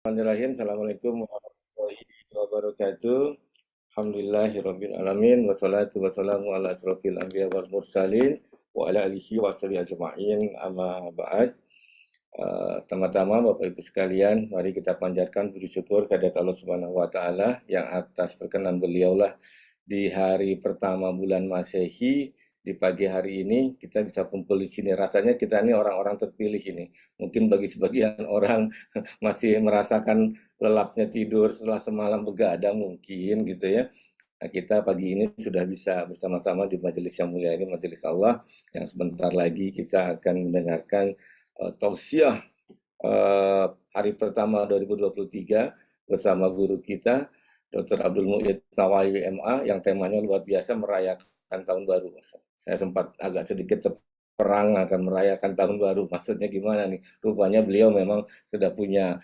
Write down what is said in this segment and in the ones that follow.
Bismillahirrahmanirrahim. Assalamualaikum warahmatullahi wabarakatuh. Alhamdulillahirabbil alamin wassalatu wassalamu ala asrofil anbiya wal mursalin wa ala alihi wa sahbihi ajma'in amma ba'd. Pertama-tama Bapak Ibu sekalian, mari kita panjatkan puji syukur kehadirat Allah Subhanahu wa taala yang atas perkenan beliaulah di hari pertama bulan Masehi di pagi hari ini kita bisa kumpul di sini. Rasanya kita ini orang-orang terpilih ini. Mungkin bagi sebagian orang masih merasakan lelapnya tidur setelah semalam begadang mungkin gitu ya. Nah, kita pagi ini sudah bisa bersama-sama di majelis yang mulia ini, majelis Allah, yang sebentar lagi kita akan mendengarkan tausiah hari pertama 2023 bersama guru kita Dr. Abdul Mu'id Nawawi MA yang temanya luar biasa, merayakan tahun baru. Saya sempat agak sedikit terperang akan merayakan tahun baru. Maksudnya gimana nih? Rupanya beliau memang sudah punya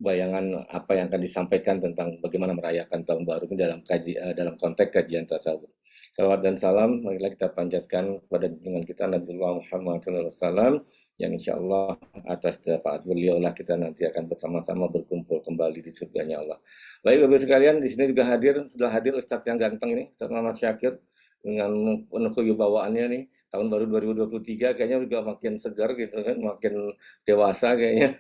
bayangan apa yang akan disampaikan tentang bagaimana merayakan tahun baru dalam konteks kajian tasawuf. Salawat dan salam marilah kita panjatkan kepada junjungan kita Nabiullah Muhammad SAW yang insya Allah atas syafaat beliau lah kita nanti akan bersama-sama berkumpul kembali di surganya Allah. Baik Bapak sekalian, di sini juga sudah hadir Ustadz yang ganteng ini, Ustadz Muhammad Syakir dengan penuh kewibawaannya nih. Tahun baru 2023 kayaknya juga makin segar gitu kan, makin dewasa kayaknya.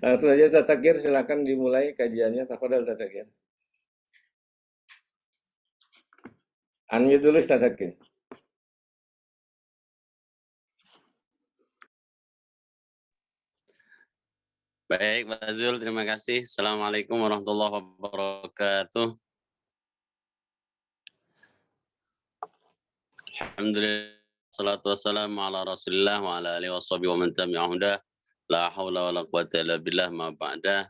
Langsung aja Ustadz Syakir, silakan dimulai kajiannya. Tafadhol Ustadz Syakir. Unmute dulu Ustadz Syakir. Baik, Pak Zul, terima kasih. Assalamualaikum warahmatullahi wabarakatuh. Alhamdulillah, salatu wassalamu ala rasulillah wa ala alihi washabihi wa man tabi'ahum dah. La haula wa la quwata illa billah ma ba'da.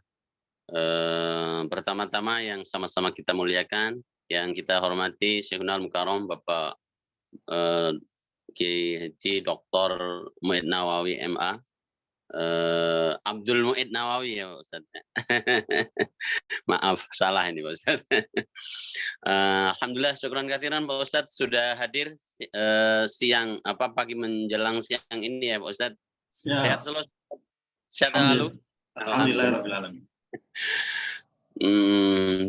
Pertama-tama yang sama-sama kita muliakan, yang kita hormati Syekhul Mukarram Bapak Kiai Haji Dr. Mu'id Nawawi MA. Abdul Mu'id Nawawi ya Pak Ustaz. Maaf, salah ini Pak Ustaz. Alhamdulillah, syukran katsiran Pak Ustaz sudah hadir pagi menjelang siang ini ya Pak Ustaz. Sehat selalu. Sehat selalu. Alhamdulillah.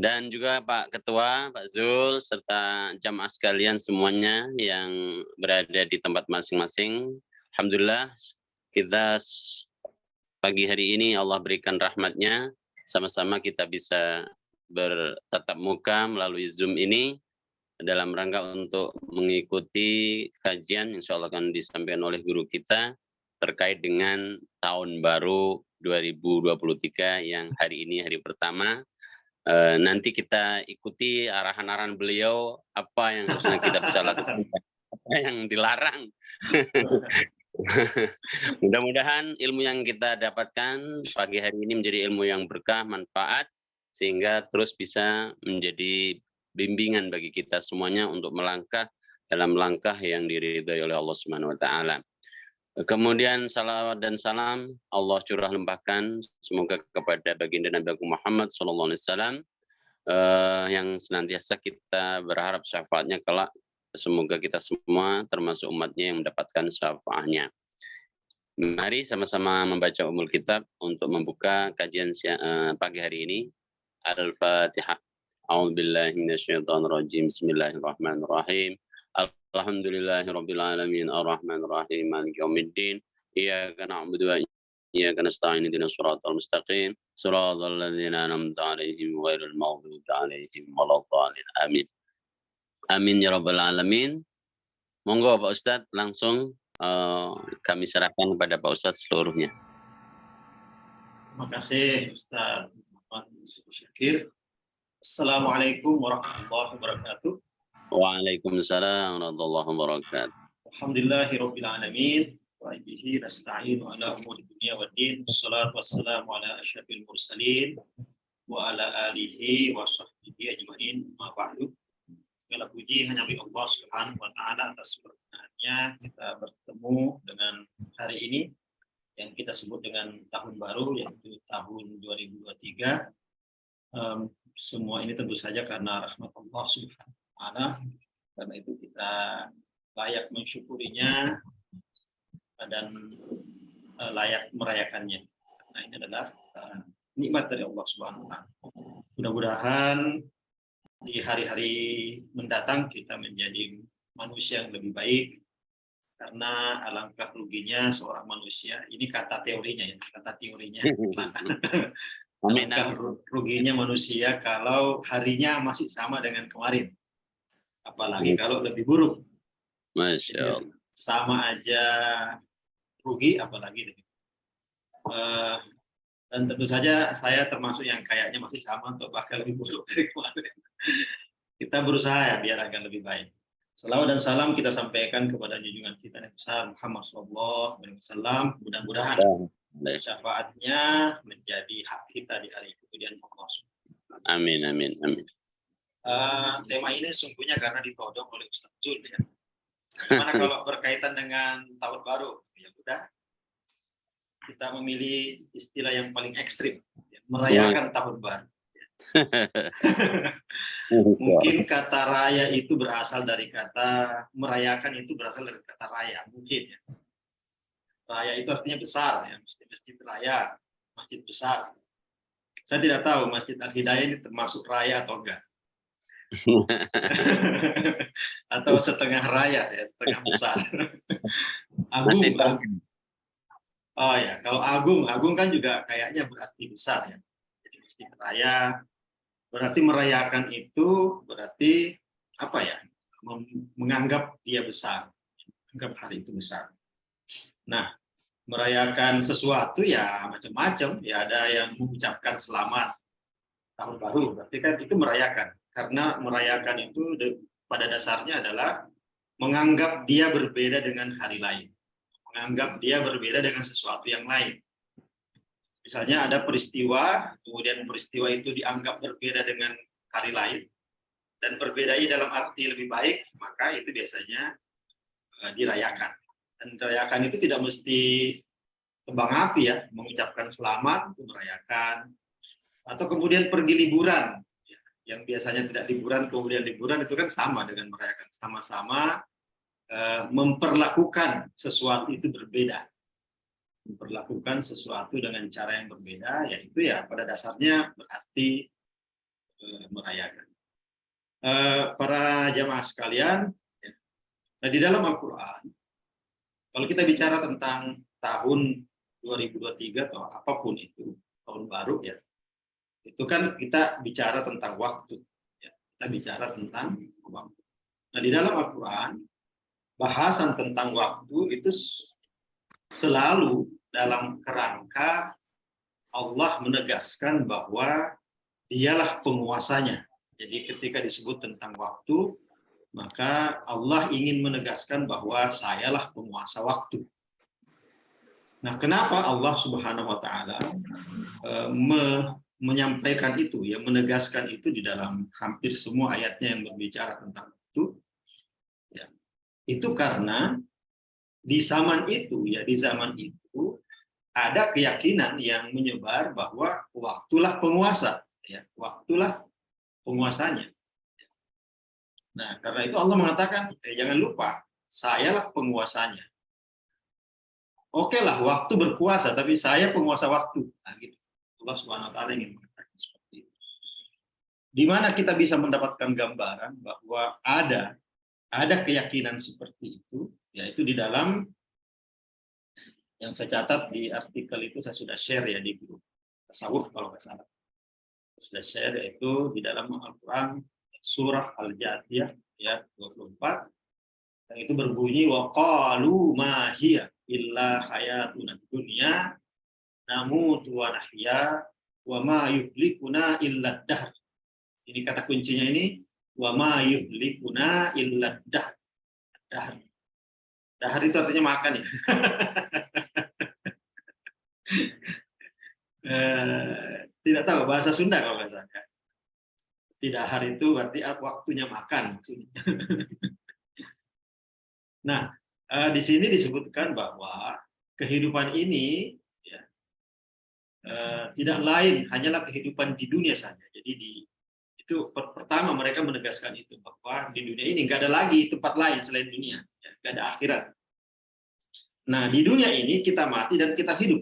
Dan juga Pak Ketua, Pak Zul, serta jamaah sekalian semuanya yang berada di tempat masing-masing. Alhamdulillah, kita pagi hari ini Allah berikan rahmatnya, sama-sama kita bisa bertatap muka melalui Zoom ini dalam rangka untuk mengikuti kajian insya Allah akan disampaikan oleh guru kita terkait dengan tahun baru 2023 yang hari ini hari pertama. Nanti kita ikuti arahan-arahan beliau, apa yang harusnya kita bisa lakukan, apa yang dilarang. Mudah-mudahan ilmu yang kita dapatkan pagi hari ini menjadi ilmu yang berkah, manfaat, sehingga terus bisa menjadi bimbingan bagi kita semuanya untuk melangkah dalam langkah yang diridhai oleh Allah Subhanahu wa taala. Kemudian salawat dan salam Allah curah limpahkan semoga kepada baginda Nabi Muhammad SAW yang senantiasa kita berharap syafaatnya kelak. Semoga kita semua termasuk umatnya yang mendapatkan syafaatnya. Mari sama-sama membaca umul kitab untuk membuka kajian pagi hari ini. Al-Fatihah. A'udzubillahi minasyaitonirrajim. Bismillahirrahmanirrahim. Alhamdulillahirabbil alamin arrahmanir rahim maliki yaumiddin. Iyyaka na'budu wa iyyaka nasta'in ihdinas siratal mustaqim. Shiratal ladzina an'amta 'alaihim ghairil maghdubi 'alaihim waladdallin. Amin. Amin ya rabbal alamin. Monggo Pak Ustadz langsung kami serahkan kepada Pak Ustadz seluruhnya. Terima kasih Ustaz Muhammad Syakir. Assalamualaikum warahmatullahi wabarakatuh. Waalaikumsalam warahmatullahi wabarakatuh. Alhamdulillahirabbil alamin wa bihi nasta'inu ala umuri dunya waddin. Wassalatu wassalamu ala asyrafil mursalin wa ala alihi wa sahbihi ajmain. Ma ba'du. Segala puji hanya bagi Allah Subhanahu wa taala atas berkahnya kita bertemu dengan hari ini yang kita sebut dengan tahun baru yaitu tahun 2023. Semua ini tentu saja karena rahmat Allah Subhanahu wa taala. Karena itu kita layak mensyukurinya dan layak merayakannya. Nah, ini adalah nikmat dari Allah Subhanahu wa taala. Mudah-mudahan di hari-hari mendatang kita menjadi manusia yang lebih baik, karena alangkah ruginya seorang manusia, ini kata teorinya ya, kata teorinya. Alangkah ruginya manusia kalau harinya masih sama dengan kemarin, apalagi kalau lebih buruk. Masya Allah. Sama aja rugi, apalagi lebih. Dan tentu saja saya termasuk yang kayaknya masih sama atau bahkan lebih buruk dari kemarin. Kita berusaha ya biar agak lebih baik. Salawat dan salam kita sampaikan kepada junjungan kita Nabi besar Muhammad SAW. Mudah-mudahan syafaatnya menjadi hak kita di hari kemudian Allah. Amin, amin, amin. Tema ini sungguhnya karena ditodong oleh Ustaz Jul ya. Gimana kalau berkaitan dengan tahun baru? Ya udah, kita memilih istilah yang paling ekstrim, ya, merayakan tahun baru. Mungkin kata raya itu berasal dari kata merayakan, itu berasal dari kata raya, mungkin ya. Raya itu artinya besar ya, masjid raya, masjid besar. Saya tidak tahu Masjid Al-Hidayah ini termasuk raya atau enggak. Atau setengah raya ya, setengah besar. Agung. Oh ya, kalau agung kan juga kayaknya berarti besar ya. Jadi masjid raya berarti merayakan itu berarti apa ya? Menganggap dia besar, menganggap hari itu besar. Nah, merayakan sesuatu ya macam-macam. Ya ada yang mengucapkan selamat tahun baru, berarti kan itu merayakan. Karena merayakan itu pada dasarnya adalah menganggap dia berbeda dengan hari lain. Menganggap dia berbeda dengan sesuatu yang lain. Misalnya ada peristiwa, kemudian peristiwa itu dianggap berbeda dengan hari lain, dan berbedanya dalam arti lebih baik, maka itu biasanya dirayakan. Dan dirayakan itu tidak mesti kembang api ya, mengucapkan selamat, itu merayakan. Atau kemudian pergi liburan, yang biasanya tidak liburan, kemudian liburan, itu kan sama dengan merayakan. Sama-sama memperlakukan sesuatu itu berbeda, memperlakukan sesuatu dengan cara yang berbeda, yaitu ya pada dasarnya berarti merayakan. Para jamaah sekalian, nah di dalam Al-Quran, kalau kita bicara tentang tahun 2023 atau apapun itu, tahun baru ya, itu kan kita bicara tentang waktu, ya. Kita bicara tentang waktu. Nah di dalam Al-Quran, bahasan tentang waktu itu selalu dalam kerangka Allah menegaskan bahwa dialah penguasanya. Jadi ketika disebut tentang waktu, maka Allah ingin menegaskan bahwa sayalah penguasa waktu. Nah, kenapa Allah Subhanahu wa taala menyampaikan itu, ya, menegaskan itu di dalam hampir semua ayatnya yang berbicara tentang itu? Ya, itu karena di zaman itu, ya, di zaman itu ada keyakinan yang menyebar bahwa waktulah penguasa, ya, waktulah penguasanya. Nah, karena itu Allah mengatakan, jangan lupa, sayalah penguasanya. Oke lah, waktu berkuasa, tapi saya penguasa waktu. Nah, gitu. Allah Subhanahu wa taala ingin mengatakan seperti itu. Di mana kita bisa mendapatkan gambaran bahwa ada keyakinan seperti itu, yaitu di dalam yang saya catat di artikel itu, saya sudah share ya di grup tasawuf kalau nggak salah. Sudah share, yaitu di dalam Al-Quran surah Al-Jathiyah ayat 24, yang itu berbunyi wa qalu ma hiya illa hayatuna dunya namutu wa nahya wa ma yuhlikuna illa dahr. Ini kata kuncinya ini, wa ma yuhlikuna illa dahr. Dahr itu artinya makan ya. Tidak tahu bahasa Sunda kalau nggak salah. Tidak, hari itu berarti waktunya makan. Nah, di sini disebutkan bahwa kehidupan ini ya, tidak lain hanyalah kehidupan di dunia saja. Jadi itu pertama mereka menegaskan itu, bahwa di dunia ini nggak ada lagi tempat lain selain dunia, ya, nggak ada akhirat. Nah, di dunia ini kita mati dan kita hidup.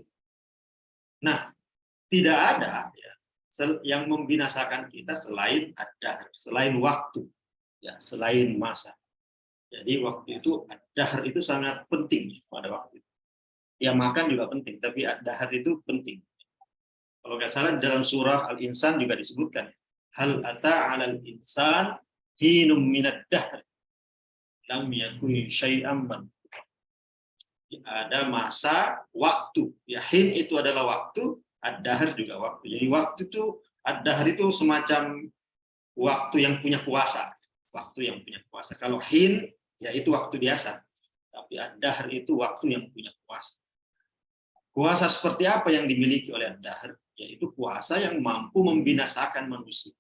Nah, tidak ada ya, yang membinasakan kita selain ad-dahr, selain waktu, ya, selain masa. Jadi waktu itu ad-dahr itu sangat penting pada waktu itu. Ya makan juga penting, tapi ad-dahr itu penting. Kalau nggak salah dalam surah Al-Insan juga disebutkan, hal ata 'alal insan hinum minad dahr lam yakun syai'an. Ada masa waktu, ya hin itu adalah waktu, ad-dahr juga waktu. Jadi waktu itu, ad-dahr itu semacam waktu yang punya kuasa, waktu yang punya kuasa. Kalau hin ya itu waktu biasa, tapi ad-dahr itu waktu yang punya kuasa. Kuasa seperti apa yang dimiliki oleh ad-dahr? Yaitu kuasa yang mampu membinasakan manusia.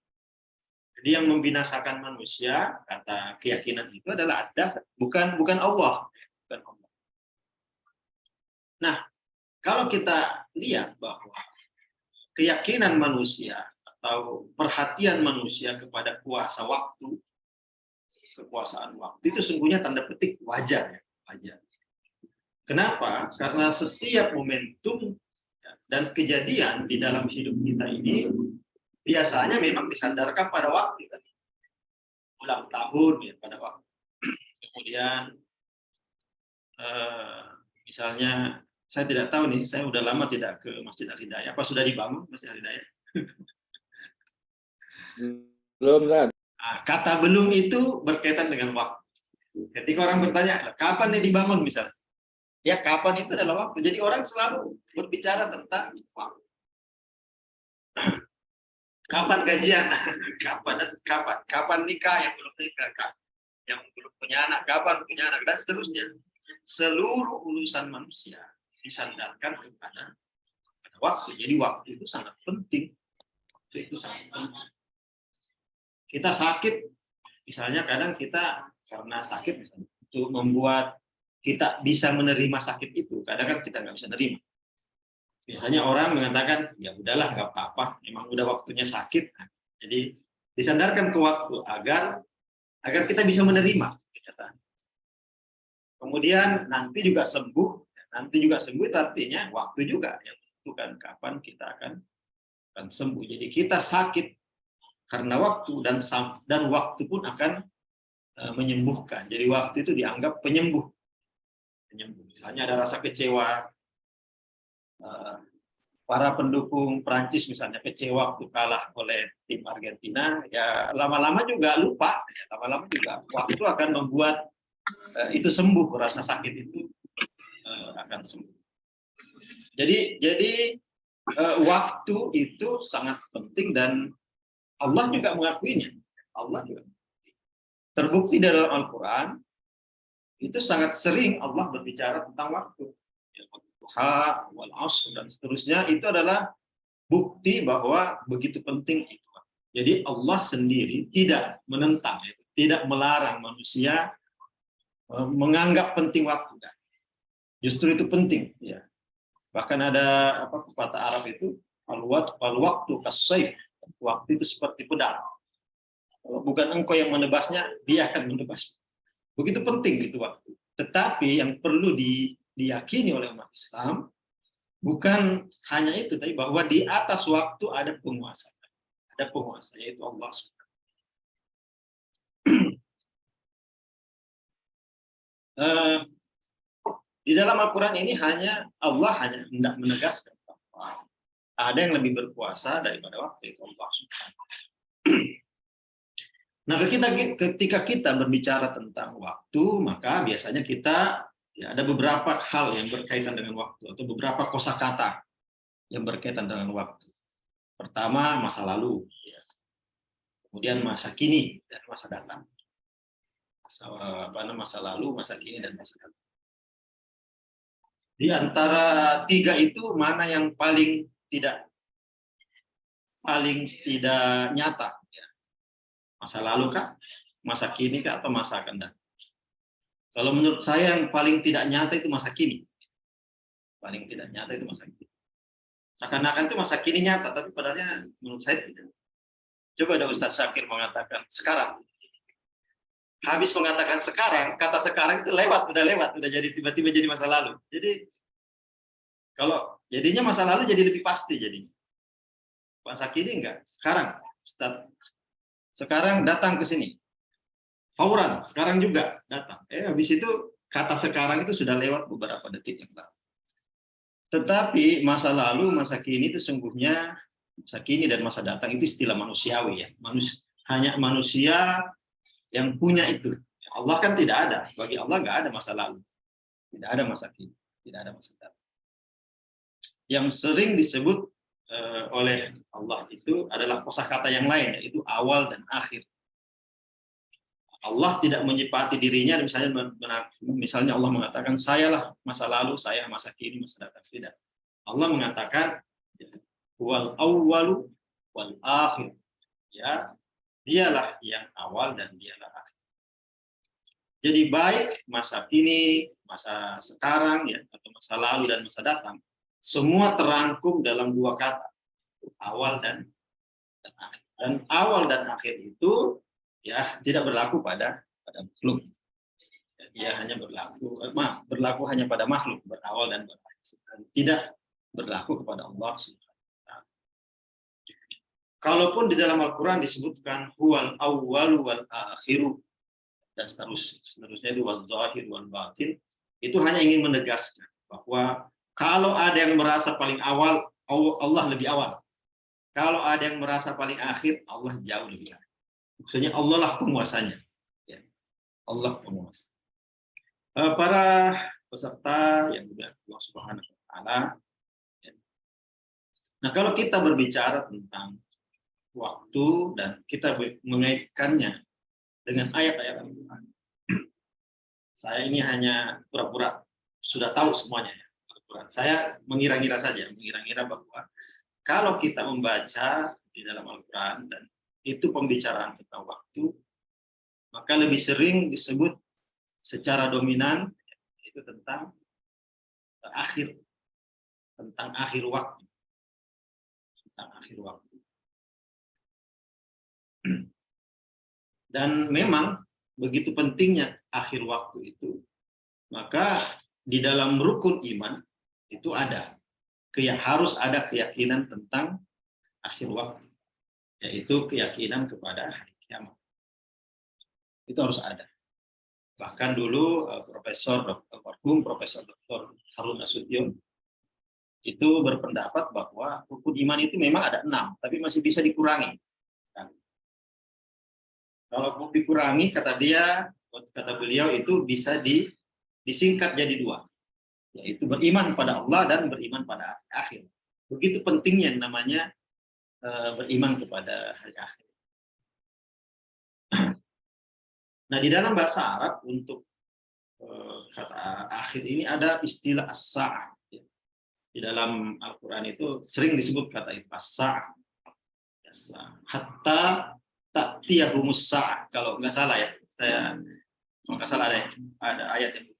Jadi yang membinasakan manusia, kata keyakinan itu adalah ad-dahr, bukan Allah. Bukan Allah. Nah, kalau kita lihat bahwa keyakinan manusia atau perhatian manusia kepada kuasa waktu, kekuasaan waktu itu sungguhnya tanda petik wajar, ya, wajar. Kenapa? Karena setiap momentum dan kejadian di dalam hidup kita ini biasanya memang disandarkan pada waktu. Kan? Ulang tahun ya pada waktu. Kemudian misalnya saya tidak tahu nih, saya udah lama tidak ke Masjid Al-Hidayah. Apa sudah dibangun Masjid Al-Hidayah? Belum, Ustaz. Nah, kata belum itu berkaitan dengan waktu. Ketika orang bertanya, kapan nih dibangun misalnya? Ya kapan itu adalah waktu. Jadi orang selalu berbicara tentang waktu. Kapan gajian? Kapan nikah yang belum nikah? Yang belum punya anak, kapan punya anak, dan seterusnya. Seluruh urusan manusia disandarkan kepada waktu. Jadi waktu itu sangat penting. Itu sangat penting. Kita sakit, misalnya kadang kita karena sakit, misalnya, untuk membuat kita bisa menerima sakit itu, kadang kan kita nggak bisa nerima. Biasanya orang mengatakan, ya udahlah nggak apa-apa, memang udah waktunya sakit. Nah, jadi disandarkan ke waktu agar kita bisa menerima. Kemudian nanti juga sembuh. Nanti juga sembuh itu artinya waktu juga yang menentukan kapan kita akan sembuh. Jadi kita sakit karena waktu dan waktu pun akan menyembuhkan. Jadi waktu itu dianggap penyembuh. Misalnya ada rasa kecewa, para pendukung Prancis misalnya kecewa waktu kalah oleh tim Argentina, ya lama-lama juga lupa, lama-lama juga waktu akan membuat itu sembuh, rasa sakit itu akan sembuh. Jadi waktu itu sangat penting dan Allah juga mengakuinya. Allah juga terbukti dalam Al-Quran itu sangat sering Allah berbicara tentang waktu. Wal asr dan seterusnya itu adalah bukti bahwa begitu penting itu. Jadi Allah sendiri tidak menentang, tidak melarang manusia menganggap penting waktu. Justru itu penting. Ya. Bahkan ada pepatah Arab itu al-waktu kas-sayf. Waktu itu seperti pedang. Kalau bukan engkau yang menebasnya, dia akan menebas. Begitu penting gitu waktu. Tetapi yang perlu diyakini oleh umat Islam bukan hanya itu, tapi bahwa di atas waktu ada penguasa. Ada penguasa, yaitu Allah. Di dalam Al-Quran ini Allah hanya hendak menegaskan bahwa ada yang lebih berkuasa daripada waktu, itu Allah. Nah, ketika kita berbicara tentang waktu, maka biasanya kita ada beberapa hal yang berkaitan dengan waktu atau beberapa kosakata yang berkaitan dengan waktu. Pertama, masa lalu, kemudian masa kini dan masa datang. Masa lalu, masa kini, dan masa datang. Di antara tiga itu mana yang paling tidak nyata? Masa lalu kah? Masa kini kah? Atau masa akan datang? Kalau menurut saya yang paling tidak nyata itu masa kini. Paling tidak nyata itu masa kini. Seakan-akan itu masa kini nyata, tapi padahal menurut saya tidak. Coba ada Ustaz Syakir mengatakan sekarang. habis mengatakan sekarang, kata sekarang itu udah jadi tiba-tiba jadi masa lalu. Jadi kalau jadinya masa lalu jadi lebih pasti jadi. Masa kini enggak. Sekarang, Ustaz. Sekarang datang ke sini. Fauran, sekarang juga datang. Habis itu kata sekarang itu sudah lewat beberapa detik yang lalu. Tetapi masa lalu, masa kini itu sungguhnya masa kini dan masa datang itu istilah manusiawi ya. Hanya manusia yang punya itu. Allah kan tidak ada. Bagi Allah nggak ada masa lalu. Tidak ada masa kini. Tidak ada masa datang. Yang sering disebut oleh Allah itu adalah kosakata yang lain, yaitu awal dan akhir. Allah tidak menyifati dirinya, misalnya Allah mengatakan, sayalah masa lalu, saya masa kini, masa datang. Tidak. Allah mengatakan, wal awwalu wal akhir. Ya, dialah yang awal dan dialah akhir. Jadi baik masa kini, masa sekarang, ya, atau masa lalu dan masa datang, semua terangkum dalam dua kata, awal dan akhir. Dan awal dan akhir itu ya tidak berlaku pada makhluk. Dia hanya berlaku hanya pada makhluk, berawal dan berakhir. Tidak berlaku kepada Allah Subhanahu wa Ta'ala. Kalaupun di dalam Al-Qur'an disebutkan huwal awwal wal akhiru dan seterusnya itu wal zahir wal batin, itu hanya ingin menegaskan bahwa kalau ada yang merasa paling awal, Allah lebih awal. Kalau ada yang merasa paling akhir, Allah jauh lebih akhir. Maksudnya Allah lah penguasanya. Ya. Allah penguasa. Para peserta yang dimuliakan Allah Subhanahu wa Ta'ala. Ya. Nah, kalau kita berbicara tentang waktu dan kita mengaitkannya dengan ayat-ayat Al-Quran, saya ini hanya pura-pura sudah tahu semuanya. Saya mengira-ngira saja, bahwa kalau kita membaca di dalam Al-Quran dan itu pembicaraan tentang waktu, maka lebih sering disebut secara dominan itu tentang akhir, tentang akhir waktu, tentang akhir waktu. Dan memang begitu pentingnya akhir waktu itu, maka di dalam rukun iman itu harus ada keyakinan tentang akhir waktu, yaitu keyakinan kepada hari kiamat. Itu harus ada. Bahkan dulu Profesor Dr. Harun Nasution itu berpendapat bahwa rukun iman itu memang ada 6, tapi masih bisa dikurangi. Kalau dikurangi, kata beliau itu bisa disingkat jadi 2. Yaitu beriman pada Allah dan beriman pada hari akhir. Begitu pentingnya namanya beriman kepada hari akhir. Nah, di dalam bahasa Arab untuk kata akhir ini ada istilah as-sa'ah. Di dalam Al-Quran itu sering disebut kata itu as-sa'ah. Hatta ta'tiyahumus sa'ah. Kalau nggak salah ya, kalau nggak salah ada ayat yang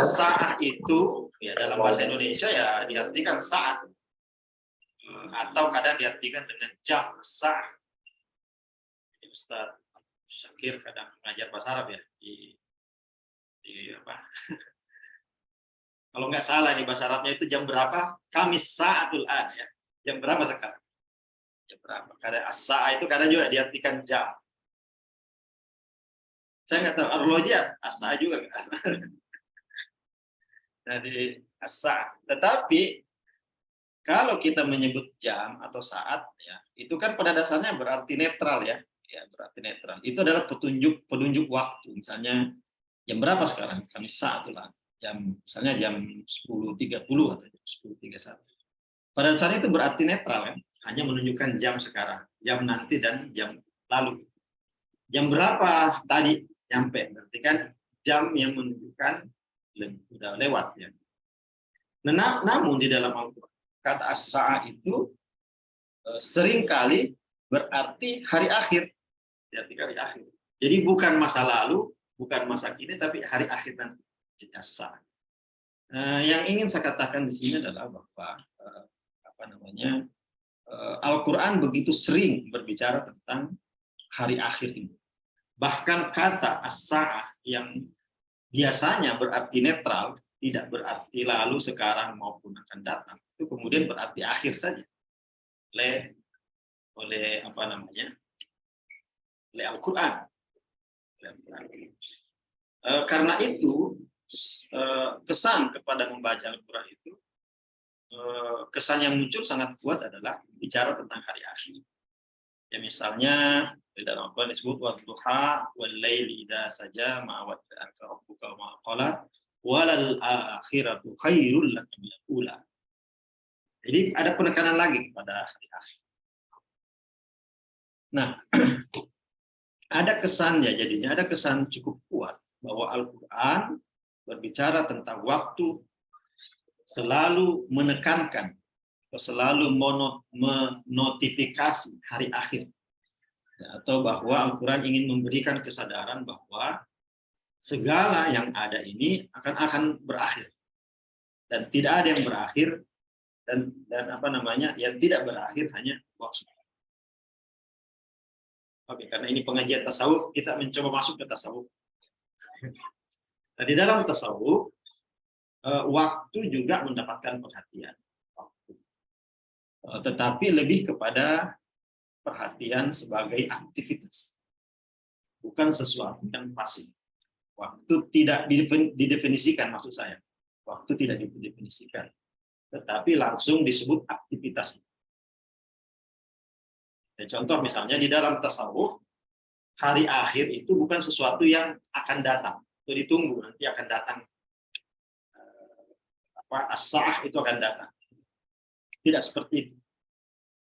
saat itu ya dalam bahasa Indonesia ya diartikan saat atau kadang diartikan dengan jam saat. Ustaz Syakir kadang mengajar bahasa Arab ya di apa? Kalau nggak salah di bahasa Arabnya itu jam berapa? Kamis saatul an ya. Jam berapa sekarang? Jam berapa? Kadang as-sa'a itu kadang juga diartikan jam. Saya nggak tahu arloji as-sa'a juga nggak? Dari as-saat. Tetapi kalau kita menyebut jam atau saat ya, itu kan pada dasarnya berarti netral ya. Ya, berarti netral. Itu adalah penunjuk waktu. Misalnya jam berapa sekarang? Kamis saat lah. Misalnya jam 10.30 atau jam 10.31. Pada dasarnya itu berarti netral ya. Hanya menunjukkan jam sekarang, jam nanti dan jam lalu. Jam berapa tadi nyampe? Berarti kan jam yang menunjukkan sudah lewat ya. Nah, namun di dalam Al-Quran kata as-sa'ah itu seringkali berarti hari akhir. Hari akhir. Jadi bukan masa lalu, bukan masa kini, tapi hari akhir nanti. Jadi as-sa'ah. Yang ingin saya katakan di sini adalah bahwa Al-Quran begitu sering berbicara tentang hari akhir ini. Bahkan kata as-sa'ah yang biasanya berarti netral, tidak berarti lalu, sekarang, maupun akan datang, itu kemudian berarti akhir saja oleh apa namanya, oleh Al-Quran. Karena itu kesan kepada membaca Al-Quran itu, kesan yang muncul sangat kuat adalah bicara tentang hari akhir. Ya misalnya di dalam Al-Quran disebut wadduha wal laili idza saja ma wadda'aka rabbuka wa ma qala walal akhiratu khairul laka minal ula. Jadi ada penekanan lagi kepada hari akhir. Nah, ada kesannya, jadinya ada kesan cukup kuat bahwa Al-Quran berbicara tentang waktu, selalu menekankan atau selalu menotifikasi hari akhir, atau bahwa Al-Quran ingin memberikan kesadaran bahwa segala yang ada ini akan berakhir, dan tidak ada yang berakhir, dan apa namanya, yang tidak berakhir hanya waktu. Oke, karena ini pengajian tasawuf, kita mencoba masuk ke tasawuf. Nah, di dalam tasawuf, waktu juga mendapatkan perhatian. Tetapi lebih kepada perhatian sebagai aktivitas, bukan sesuatu yang pasif. Waktu tidak didefinisikan, maksud saya. Waktu tidak didefinisikan, tetapi langsung disebut aktivitas. Contoh misalnya di dalam tasawuf, hari akhir itu bukan sesuatu yang akan datang, itu ditunggu, nanti akan datang. As-sa'ah itu akan datang. Tidak seperti itu.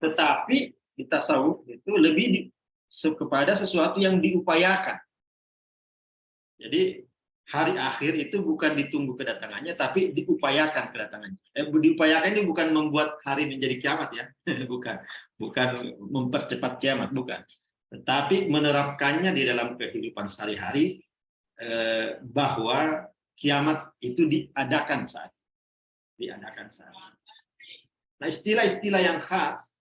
Tetapi di tasawuf itu lebih kepada sesuatu yang diupayakan. Jadi hari akhir itu bukan ditunggu kedatangannya, tapi diupayakan kedatangannya. Diupayakan ini bukan membuat hari menjadi kiamat ya, bukan mempercepat kiamat, bukan. Tetapi menerapkannya di dalam kehidupan sehari-hari, bahwa kiamat itu diadakan saat. Nah, istilah-istilah yang khas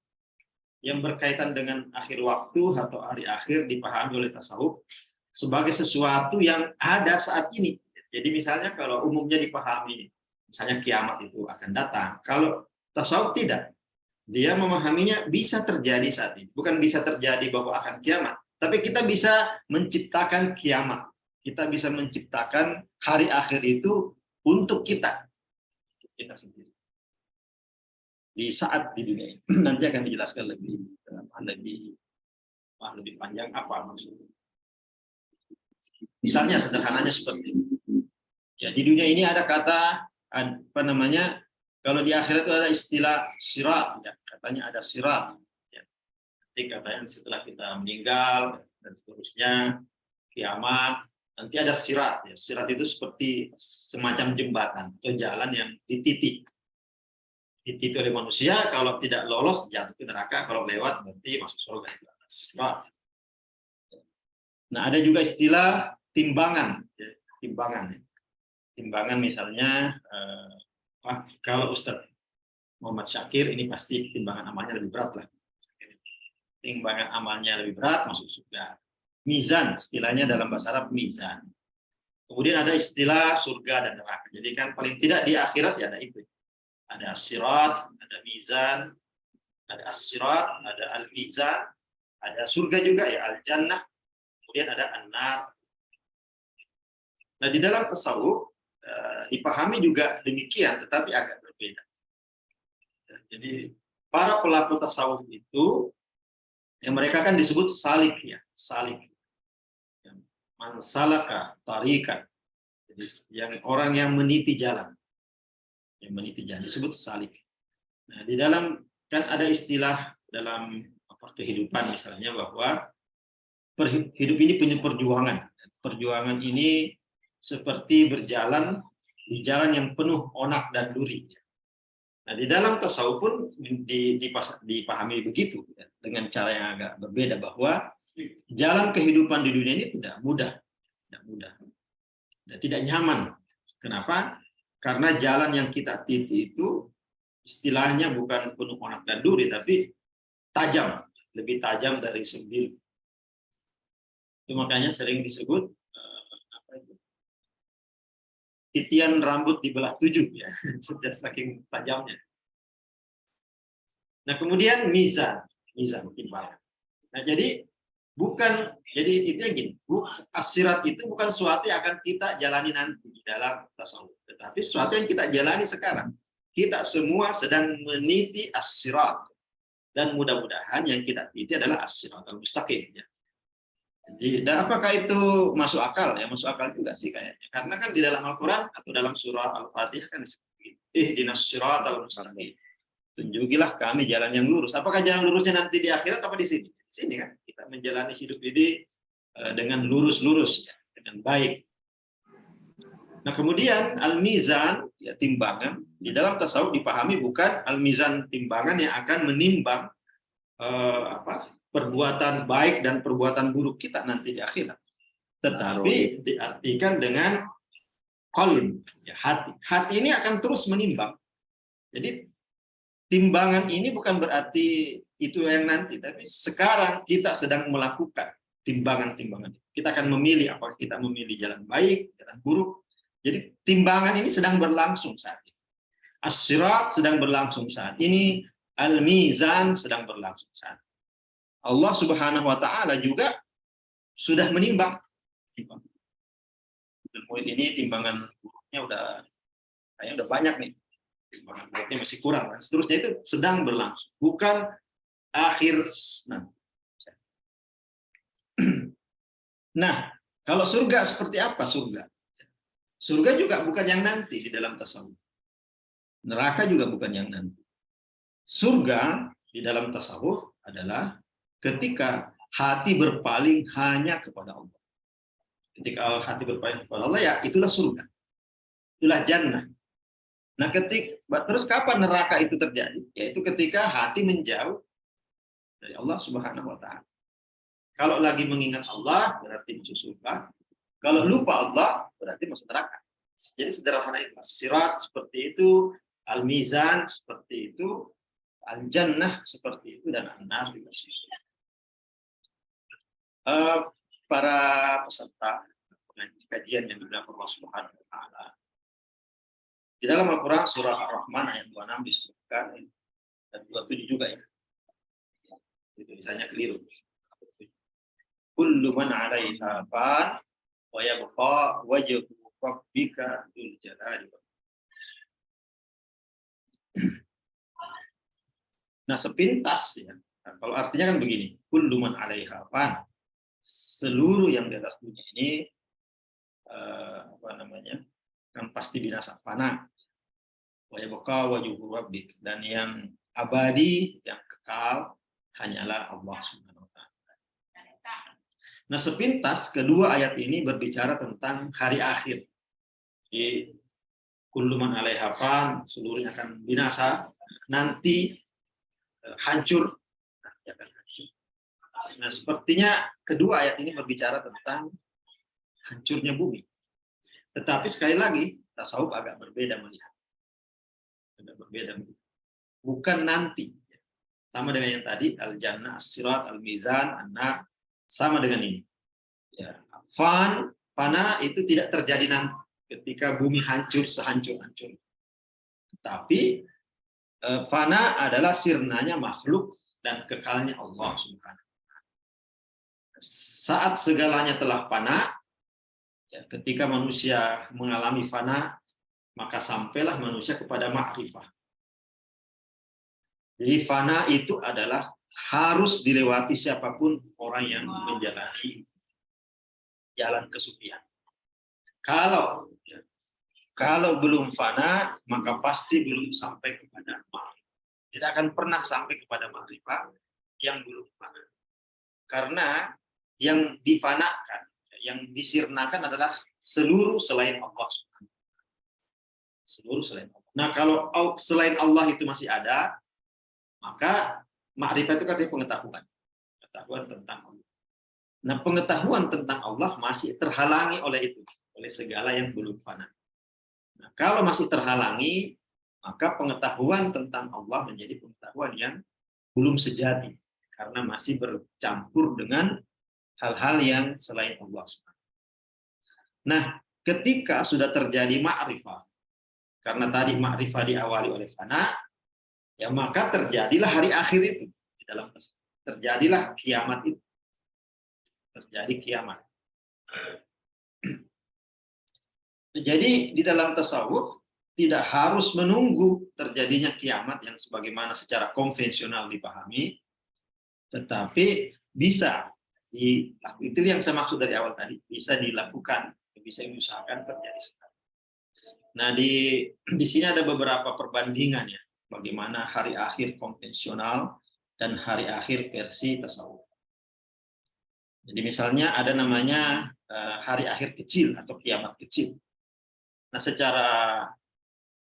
yang berkaitan dengan akhir waktu atau hari akhir dipahami oleh tasawuf sebagai sesuatu yang ada saat ini. Jadi misalnya kalau umumnya dipahami, misalnya kiamat itu akan datang. Kalau tasawuf tidak. Dia memahaminya bisa terjadi saat ini. Bukan bisa terjadi bahwa akan kiamat. Tapi kita bisa menciptakan kiamat. Kita bisa menciptakan hari akhir itu untuk kita. Kita sendiri. Di saat di dunia ini. Nanti akan dijelaskan lebih panjang apa maksudnya. Misalnya sederhananya seperti ini. Ya, di dunia ini ada kata apa namanya? Kalau di akhirat itu ada istilah sirat, ya, katanya ada sirat. Ya. Nanti katanya setelah kita meninggal dan seterusnya, kiamat, nanti ada sirat. Ya. Sirat itu seperti semacam jembatan atau jalan yang dititik oleh manusia. Kalau tidak lolos jatuh ke neraka, kalau lewat berarti masuk surga. Sirat. Nah, ada juga istilah timbangan, ya. Timbangan misalnya. Kalau Ustadz Muhammad Syakir ini pasti timbangan amalnya lebih berat lah. Timbangan amalnya lebih berat masuk surga. Mizan, istilahnya dalam bahasa Arab mizan. Kemudian ada istilah surga dan neraka. Jadi kan paling tidak di akhirat ya ada itu. Ada as-sirat, ada mizan, ada as-sirat, ada al-mizan, ada surga juga ya al-jannah. Kemudian ada an-nar. Nah, di dalam tasawuf dipahami juga demikian, tetapi agak berbeda. Jadi para pelaku tasawuf itu, yang mereka kan disebut salik ya, salik. Mansalaka tarikan. Jadi yang orang yang meniti jalan, disebut salik. Nah, di dalam kan ada istilah dalam kehidupan misalnya bahwa hidup ini punya perjuangan. Perjuangan ini seperti berjalan di jalan yang penuh onak dan duri. Nah, di dalam tasawuf pun dipahami begitu, ya, dengan cara yang agak berbeda, bahwa jalan kehidupan di dunia ini tidak mudah, dan tidak nyaman. Kenapa? Karena jalan yang kita titi itu istilahnya bukan penuh onak dan duri, tapi tajam, lebih tajam dari sembil. Itu makanya sering disebut titian rambut dibelah 7 ya, sudah saking tajamnya. Nah, kemudian mizan timbangan. Nah, jadi itu yang gini, as-sirat itu bukan sesuatu yang akan kita jalani nanti di dalam tasawuf, tetapi sesuatu yang kita jalani sekarang. Kita semua sedang meniti as-sirat, dan mudah-mudahan yang kita titi adalah as-sirat al-mustaqim. Ya. Jadi, dan apakah itu masuk akal? Ya, masuk akal juga sih kayaknya. Karena kan di dalam Al-Quran atau dalam surah Al-Fatihah kan disebut, ihdinas siratal mustaqim. Tunjukilah kami jalan yang lurus. Apakah jalan lurusnya nanti di akhirat apa di sini? Di sini kan kita menjalani hidup ini dengan lurus-lurus, ya, dengan baik. Nah, kemudian al-mizan, ya, timbangan di dalam tasawuf dipahami bukan al-mizan timbangan yang akan menimbang perbuatan baik dan perbuatan buruk kita nanti di akhirat, tetapi diartikan dengan qalb, ya, hati. Hati ini akan terus menimbang. Jadi timbangan ini bukan berarti itu yang nanti, tapi sekarang kita sedang melakukan timbangan-timbangan. Kita akan memilih apakah kita memilih jalan baik, jalan buruk. Jadi timbangan ini sedang berlangsung saat ini. As-sirat sedang berlangsung saat ini, al-mizan sedang berlangsung saat ini. Allah Subhanahu wa taala juga sudah menimbang. Ini timbangan buruknya udah banyak nih. Timbangan buruknya masih kurang. Seterusnya itu sedang berlangsung, bukan akhir nanti. Nah, kalau surga seperti apa surga? Surga juga bukan yang nanti di dalam tasawuf. Neraka juga bukan yang nanti. Surga di dalam tasawuf adalah ketika hati berpaling hanya kepada Allah. Ketika hati berpaling kepada Allah, ya itulah surga. Itulah jannah. Nah, terus kapan neraka itu terjadi? Yaitu ketika hati menjauh dari Allah Subhanahu wa taala. Kalau lagi mengingat Allah berarti masuk surga. Kalau lupa Allah berarti masuk neraka. Jadi sederhana itu. Sirat seperti itu, al-mizan seperti itu, al-jannah seperti itu, dan an-nar juga seperti itu. Para peserta kajian yang dilakukan Allah Subhanahu wa taala. Di dalam Al-Qur'an surah Ar-Rahman ayat 26 disebutkan, dan 27 juga ya. Itu misalnya keliru. Kullu man 'alaiha fan wa yabqa wajhu rabbika dzul jalali wal ikram. Nah, sepintas ya. Nah, kalau artinya kan begini, kullu man 'alaiha fan, seluruh yang di atas dunia ini kan pasti binasa, fana. Wa yabqa wajhu rabbik, dan yang abadi, yang kekal hanyalah Allah Subhanahu wa taala. Nah, sepintas kedua ayat ini berbicara tentang hari akhir. Di kullu man 'alaiha fan, seluruhnya akan binasa, nanti hancur. Nah, sepertinya kedua ayat ini berbicara tentang hancurnya bumi. Tetapi sekali lagi, tasawuf agak berbeda melihat. Bukan nanti. Sama dengan yang tadi, al-jannah, as-sirat, al-mizan, an-nar, sama dengan ini. Ya, fana itu tidak terjadi nanti ketika bumi hancur sehancur-hancur. Tetapi fana adalah sirnanya makhluk dan kekalnya Allah Subhanahu. Saat segalanya telah fana, ya, ketika manusia mengalami fana, maka sampailah manusia kepada ma'rifah. Jadi fana itu adalah harus dilewati siapapun orang yang menjalani jalan kesufian. Kalau belum fana, maka pasti belum sampai kepada ma'rifah. Tidak akan pernah sampai kepada ma'rifah yang belum fana. Karena yang difanakan, yang disirnakan adalah seluruh selain Allah. Seluruh selain Allah. Nah, kalau selain Allah itu masih ada, maka ma'rifah itu artinya pengetahuan. Pengetahuan tentang Allah. Nah, pengetahuan tentang Allah masih terhalangi oleh itu, oleh segala yang belum fana. Nah, kalau masih terhalangi, maka pengetahuan tentang Allah menjadi pengetahuan yang belum sejati, karena masih bercampur dengan hal-hal yang selain Allah. Nah, ketika sudah terjadi ma'rifah, karena tadi ma'rifah diawali oleh fana, ya maka terjadilah hari akhir itu. Di dalam terjadilah kiamat itu. Terjadi kiamat. Jadi di dalam tasawuf tidak harus menunggu terjadinya kiamat yang sebagaimana secara konvensional dipahami, tetapi bisa dilakukan. Itu yang saya maksud dari awal tadi, bisa dilakukan, bisa diusahakan terjadi sekarang. Nah, di sini ada beberapa perbandingan ya, bagaimana hari akhir konvensional dan hari akhir versi tasawuf. Jadi misalnya ada namanya hari akhir kecil atau kiamat kecil. Nah, secara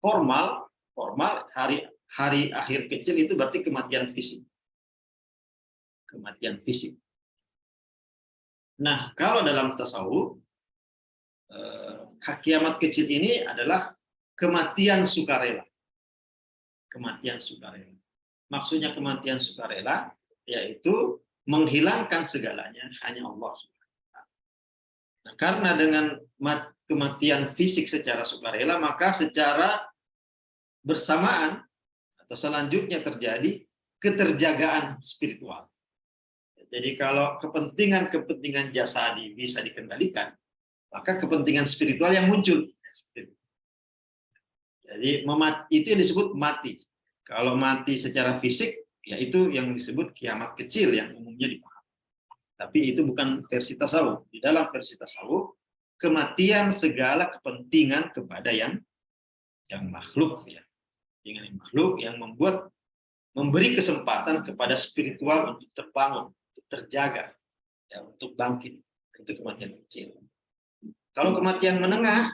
formal hari akhir kecil itu berarti kematian fisik. Kematian fisik. Nah, kalau dalam tasawuf kiamat kecil ini adalah kematian sukarela. Kematian sukarela. Maksudnya kematian sukarela yaitu menghilangkan segalanya hanya Allah. Nah, karena dengan kematian fisik secara sukarela, maka secara bersamaan atau selanjutnya terjadi keterjagaan spiritual. Jadi kalau kepentingan-kepentingan jasadi bisa dikendalikan, maka kepentingan spiritual yang muncul. Jadi itu yang disebut mati. Kalau mati secara fisik, ya itu yang disebut kiamat kecil yang umumnya dipahami. Tapi itu bukan versi tasawuf. Di dalam versi tasawuf, kematian segala kepentingan kepada yang makhluk, ya. Dengan makhluk yang memberi kesempatan kepada spiritual untuk terbangun, untuk terjaga, ya, untuk bangkit. Itu kematian kecil. Kalau kematian menengah,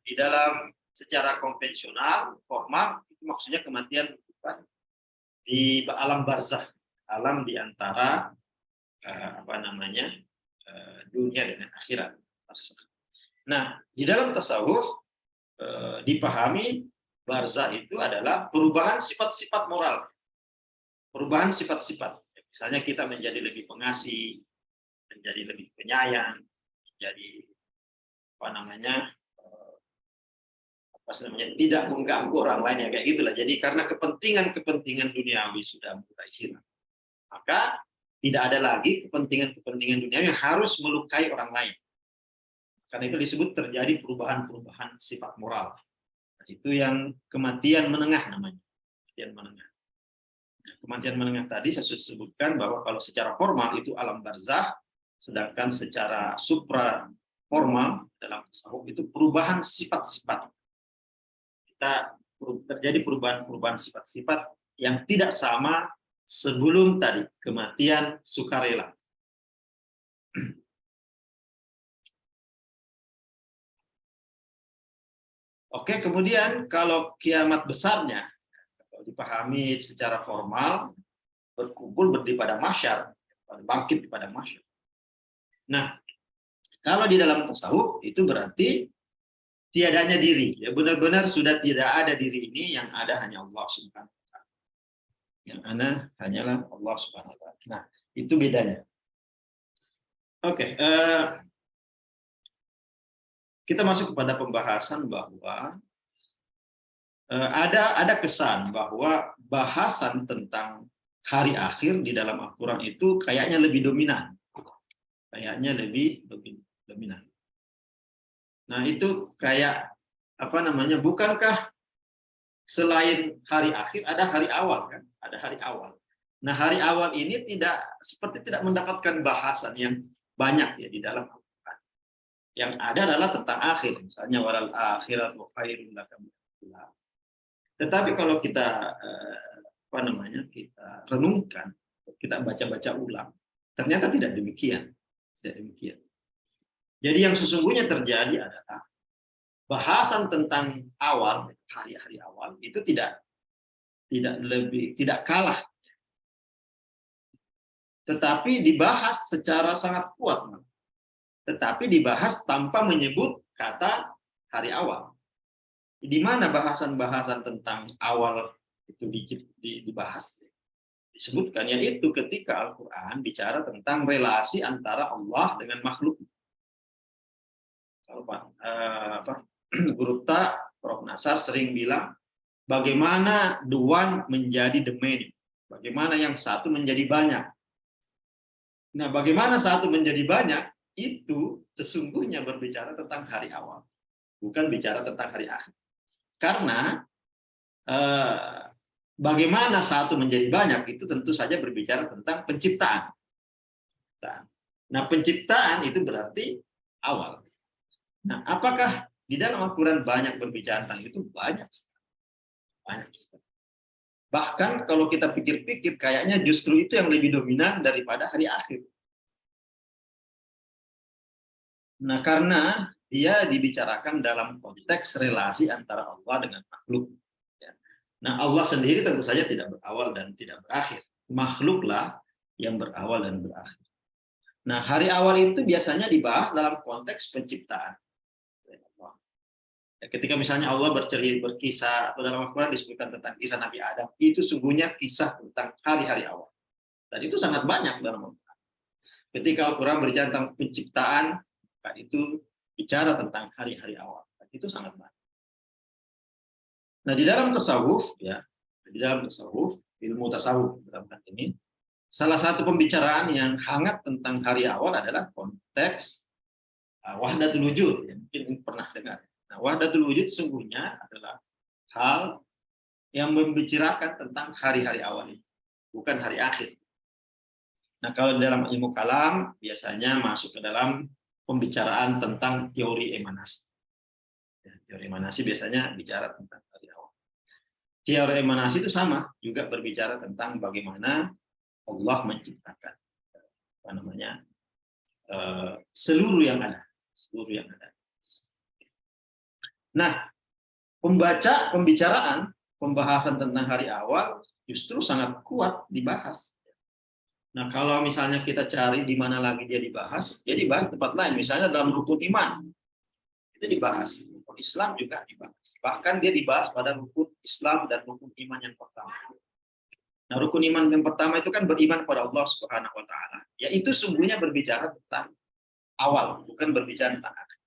di dalam secara konvensional, formal, itu maksudnya kematian di alam barzakh, alam di antara dunia dengan akhirat. Nah, di dalam tasawuf dipahami barzakh itu adalah perubahan sifat-sifat moral, perubahan sifat-sifat. Misalnya kita menjadi lebih pengasih, menjadi lebih penyayang, menjadi tidak mengganggu orang lain, ya kayak gitulah. Jadi karena kepentingan duniawi sudah mulai hilang, maka tidak ada lagi kepentingan duniawi yang harus melukai orang lain. Karena itu disebut terjadi perubahan sifat moral. Itu yang kematian menengah namanya. Kematian menengah. Kematian menengah tadi saya sudah sebutkan bahwa kalau secara formal itu alam barzakh, sedangkan secara supra formal dalam tasawuf itu perubahan sifat-sifat. Terjadi perubahan sifat-sifat yang tidak sama sebelum tadi kematian sukarela. Oke, kemudian kalau kiamat besarnya dipahami secara formal, berkumpul berdiri pada mahsyar, bangkit pada mahsyar. Nah, kalau di dalam tasawuf itu berarti tiadanya diri, ya benar-benar sudah tidak ada diri ini, yang ada hanya Allah Subhanahu wa taala. Yang ada hanyalah Allah Subhanahu wa taala. Nah, itu bedanya. Oke, kita masuk kepada pembahasan bahwa ada kesan bahwa bahasan tentang hari akhir di dalam Al-Quran itu kayaknya lebih dominan. Kayaknya lebih dominan. Nah, itu kayak bukankah selain hari akhir ada hari awal, kan? Ada hari awal. Nah, hari awal ini tidak mendapatkan bahasan yang banyak ya di dalam Al-Quran. Yang ada adalah tentang akhir, misalnya waral akhirat wa khairun laka min al-ula. Tetapi kalau kita kita renungkan, kita baca-baca ulang, ternyata tidak demikian. Tidak demikian. Jadi yang sesungguhnya terjadi adalah bahasan tentang awal, hari-hari awal itu tidak kalah, tetapi dibahas secara sangat kuat, tetapi dibahas tanpa menyebut kata hari awal. Di mana bahasan-bahasan tentang awal itu dibahas? disebutkan, yaitu ketika Al-Quran bicara tentang relasi antara Allah dengan makhluk. Kalau Guru Tak, Prof. Nasar sering bilang, bagaimana the one menjadi the many, bagaimana yang satu menjadi banyak. Nah, bagaimana satu menjadi banyak, itu sesungguhnya berbicara tentang hari awal, bukan bicara tentang hari akhir. Karena bagaimana satu menjadi banyak itu tentu saja berbicara tentang penciptaan. Nah, penciptaan itu berarti awal. Nah, apakah di dalam Al-Quran banyak berbicara tentang itu? Banyak. Banyak. Bahkan kalau kita pikir-pikir, kayaknya justru itu yang lebih dominan daripada hari akhir. Nah, karena dia dibicarakan dalam konteks relasi antara Allah dengan makhluk. Nah, Allah sendiri tentu saja tidak berawal dan tidak berakhir. Makhluklah yang berawal dan berakhir. Nah, hari awal itu biasanya dibahas dalam konteks penciptaan. Ketika misalnya Allah berkisah, atau dalam Al-Quran disebutkan tentang kisah Nabi Adam, itu sungguhnya kisah tentang hari-hari awal. Dan itu sangat banyak dalam Al-Quran. Ketika Al-Quran berbicara tentang penciptaan, itu bicara tentang hari-hari awal. Dan itu sangat banyak. Nah, di dalam tasawuf, ilmu tasawuf dalam hal ini, salah satu pembicaraan yang hangat tentang hari awal adalah konteks wahdatul wujud. Mungkin pernah dengar. Nah, wahdatul wujud sesungguhnya adalah hal yang membicarakan tentang hari-hari awal ini, bukan hari akhir. Nah, kalau dalam ilmu kalam biasanya masuk ke dalam pembicaraan tentang teori emanasi. Teori emanasi biasanya bicara tentang hari awal. Teori emanasi itu sama, juga berbicara tentang bagaimana Allah menciptakan seluruh yang ada. Nah, pembahasan tentang hari awal justru sangat kuat dibahas. Nah, kalau misalnya kita cari di mana lagi dia dibahas tempat lain, misalnya dalam rukun iman, itu dibahas. Rukun Islam juga dibahas. Bahkan dia dibahas pada rukun Islam dan rukun iman yang pertama. Nah, rukun iman yang pertama itu kan beriman pada Allah Subhanahu wa Ta'ala. Ya, itu sungguhnya berbicara tentang awal, bukan berbicara tentang akhir.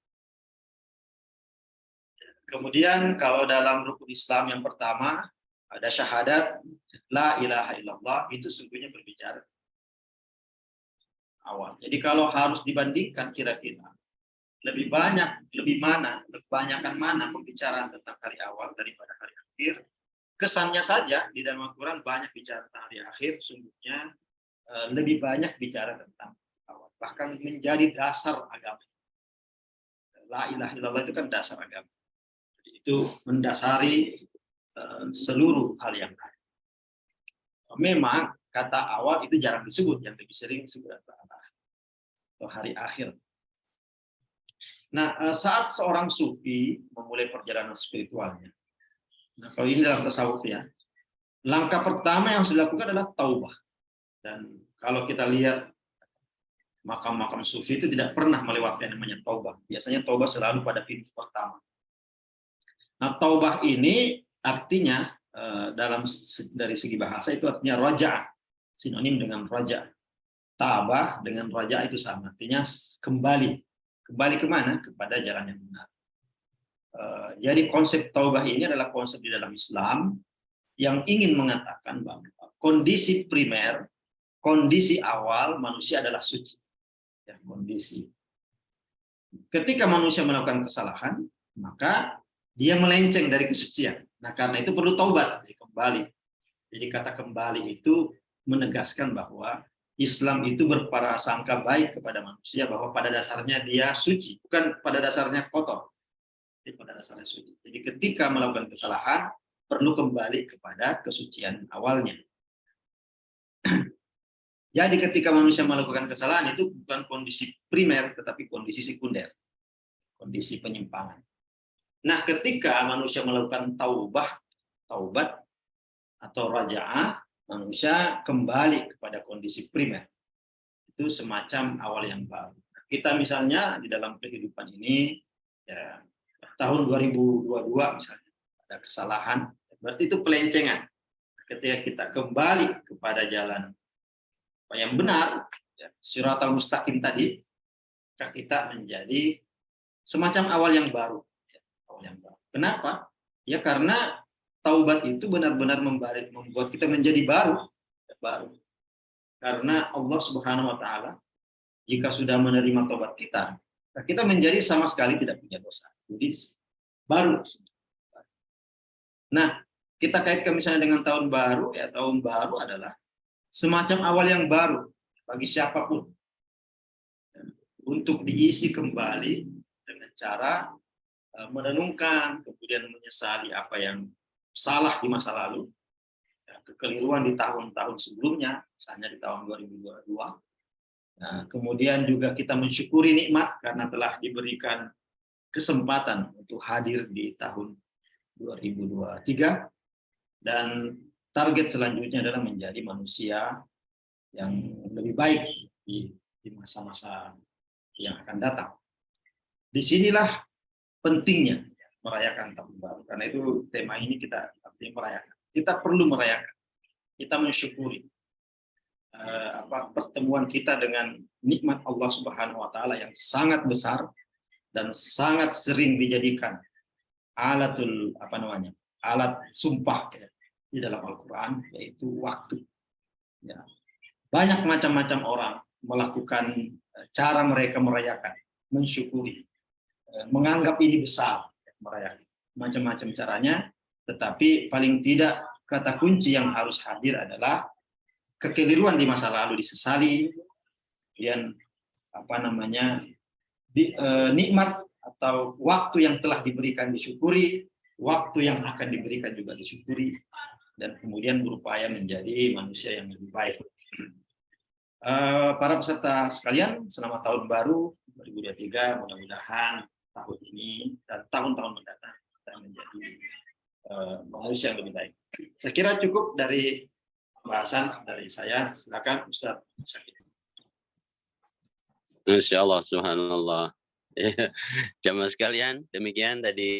Kemudian kalau dalam rukun Islam yang pertama ada syahadat la ilaha illallah, itu sungguhnya berbicara awal. Jadi kalau harus dibandingkan kira-kira kebanyakan mana pembicaraan tentang hari awal daripada hari akhir, kesannya saja di dalam Al-Quran banyak bicara tentang hari akhir, sungguhnya lebih banyak bicara tentang awal. Bahkan menjadi dasar agama. La ilaha illallah itu kan dasar agama. Jadi itu mendasari seluruh hal yang lain. Memang kata awal itu jarang disebut, yang lebih sering disebut atau hari akhir. Nah, saat seorang sufi memulai perjalanan spiritualnya, nah kalau ini dalam tasawuf ya, langkah pertama yang harus dilakukan adalah taubah. Dan kalau kita lihat makam-makam sufi itu tidak pernah melewati yang namanya taubah. Biasanya taubah selalu pada pintu pertama. Nah, taubah ini artinya dari segi bahasa itu artinya raja', sinonim dengan raja'. Tabah dengan raja' itu sama, artinya kembali. Kembali kemana? Kepada jalan yang benar. Jadi konsep taubah ini adalah konsep di dalam Islam yang ingin mengatakan bahwa kondisi primer, kondisi awal manusia adalah suci. Ya, kondisi. Ketika manusia melakukan kesalahan, maka dia melenceng dari kesucian. Nah, karena itu perlu taubat, kembali. Jadi kata kembali itu menegaskan bahwa Islam itu berprasangka baik kepada manusia, bahwa pada dasarnya dia suci, bukan pada dasarnya kotor. Jadi pada dasarnya suci. Jadi ketika melakukan kesalahan, perlu kembali kepada kesucian awalnya. Jadi ketika manusia melakukan kesalahan itu bukan kondisi primer, tetapi kondisi sekunder. Kondisi penyimpangan. Nah, ketika manusia melakukan taubat atau raja'ah, manusia kembali kepada kondisi primer. Itu semacam awal yang baru. Kita misalnya di dalam kehidupan ini, ya, tahun 2022 misalnya, ada kesalahan, berarti itu pelencengan. ketika kita kembali kepada jalan yang benar, ya, Shiratal Mustaqim tadi, maka kita menjadi semacam awal yang baru. Kenapa? Ya karena taubat itu benar-benar membuat kita menjadi baru. Karena Allah Subhanahu wa taala jika sudah menerima taubat kita, kita menjadi sama sekali tidak punya dosa. Jadi baru. Nah, kita kaitkan misalnya dengan tahun baru, ya tahun baru adalah semacam awal yang baru bagi siapapun untuk diisi kembali dengan cara merenungkan, kemudian menyesali apa yang salah di masa lalu, kekeliruan di tahun-tahun sebelumnya, misalnya di tahun 2022. Nah, kemudian juga kita mensyukuri nikmat karena telah diberikan kesempatan untuk hadir di tahun 2023, dan target selanjutnya adalah menjadi manusia yang lebih baik di masa-masa yang akan datang. Disinilah pentingnya merayakan tahun baru, karena itu tema ini kita merayakan. Kita perlu merayakan, kita mensyukuri pertemuan kita dengan nikmat Allah Subhanahu wa taala yang sangat besar dan sangat sering dijadikan alat sumpah di dalam Al-Qur'an, yaitu waktu. Ya. Banyak macam-macam orang melakukan cara mereka merayakan, mensyukuri, menganggap ini besar, merayakan macam-macam caranya, tetapi paling tidak kata kunci yang harus hadir adalah kekeliruan di masa lalu disesali, kemudian nikmat atau waktu yang telah diberikan disyukuri, waktu yang akan diberikan juga disyukuri, dan kemudian berupaya menjadi manusia yang lebih baik. Para peserta sekalian, selamat tahun baru 2023, mudah-mudahan tahun ini dan tahun-tahun mendatang kita menjadi manusia yang lebih baik. Saya kira cukup dari bahasan dari saya. Silakan Ustaz Syakir. Insya Allah, subhanallah. Jamaah sekalian, demikian tadi